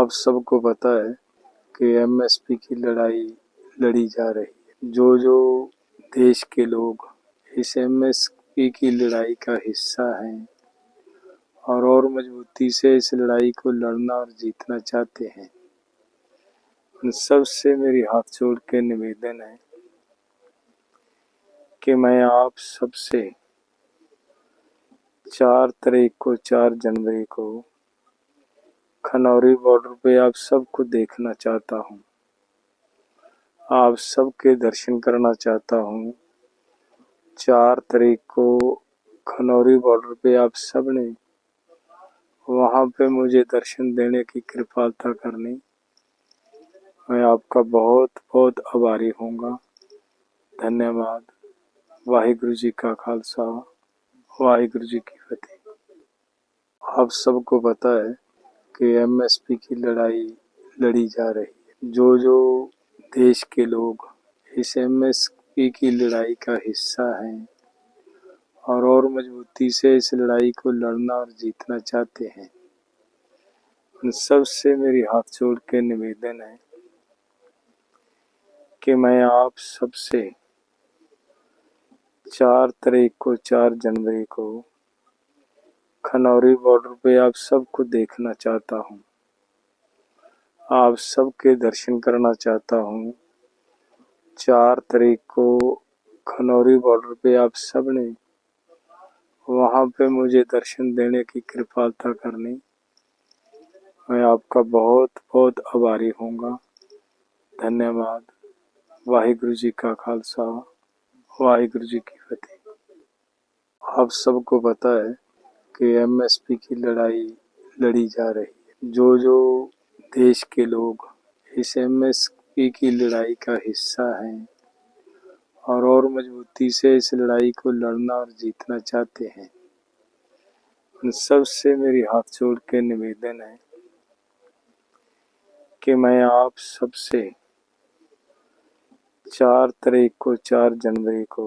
आप सबको पता है कि एमएसपी की लड़ाई लड़ी जा रही है। जो देश के लोग इस एमएसपी की लड़ाई का हिस्सा हैं और मजबूती से इस लड़ाई को लड़ना और जीतना चाहते हैं, उन सब से मेरी हाथ जोड़ के निवेदन है कि मैं आप सबसे 4 जनवरी को खनौरी बॉर्डर पे आप सबको देखना चाहता हूँ, आप सबके दर्शन करना चाहता हूँ। 4 तारीख को खनौरी बॉर्डर पे आप सब ने वहाँ पे मुझे दर्शन देने की कृपालता करनी। मैं आपका बहुत बहुत आभारी हूँगा। धन्यवाद। वाहिगुरु जी का खालसा, वाहिगुरु जी की फतेह। आप सबको पता है कि एमएसपी की लड़ाई लड़ी जा रही है। जो देश के लोग इस एमएसपी की लड़ाई का हिस्सा हैं और मजबूती से इस लड़ाई को लड़ना और जीतना चाहते हैं, उन सब से मेरी हाथ जोड़ के निवेदन है कि मैं आप सबसे 4 जनवरी को खनौरी बॉर्डर पे आप सबको देखना चाहता हूँ, आप सबके दर्शन करना चाहता हूँ। 4 तारीख को खनौरी बॉर्डर पे आप सब ने वहाँ पे मुझे दर्शन देने की कृपालता करनी। मैं आपका बहुत बहुत आभारी हूँगा। धन्यवाद। वाहिगुरु जी का खालसा, वाहिगुरु जी की फतेह। आप सबको पता है कि एमएसपी की लड़ाई लड़ी जा रही है। जो देश के लोग इस एमएसपी की लड़ाई का हिस्सा हैं और मजबूती से इस लड़ाई को लड़ना और जीतना चाहते हैं, उन सब से मेरी हाथ जोड़ के निवेदन है कि मैं आप सबसे 4 जनवरी को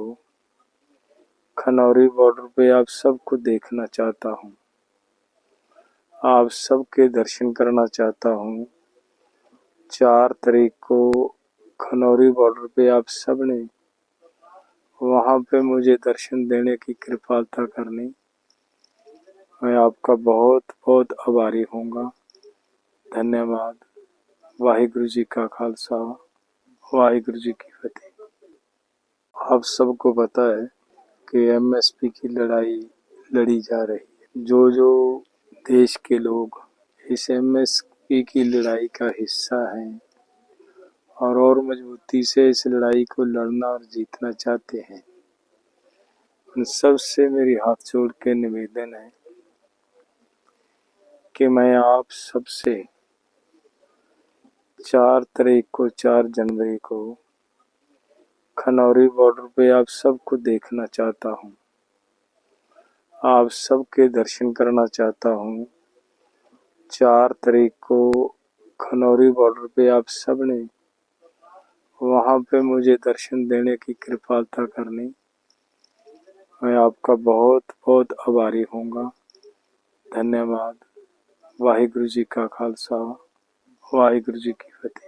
खनौरी बॉर्डर पे आप सबको देखना चाहता हूँ, आप सबके दर्शन करना चाहता हूँ। 4 तारीख को खनौरी बॉर्डर पे आप सब ने वहाँ पे मुझे दर्शन देने की कृपालता करनी। मैं आपका बहुत बहुत आभारी हूँगा। धन्यवाद। वाहिगुरु जी का खालसा, वाहिगुरु जी की फतेह। आप सबको पता है कि एमएसपी की लड़ाई लड़ी जा रही है। जो देश के लोग इस एमएसपी की लड़ाई का हिस्सा हैं और मजबूती से इस लड़ाई को लड़ना और जीतना चाहते हैं, उन सब से मेरी हाथ जोड़ के निवेदन है कि मैं आप सबसे 4 जनवरी को खनौरी बॉर्डर पे आप सबको देखना चाहता हूँ, आप सबके दर्शन करना चाहता हूँ। 4 तारीख को खनौरी बॉर्डर पे आप सब ने वहाँ पे मुझे दर्शन देने की कृपालता करनी। मैं आपका बहुत बहुत आभारी हूँगा। धन्यवाद। वाहिगुरु जी का खालसा, वाहिगुरु जी की फतेह।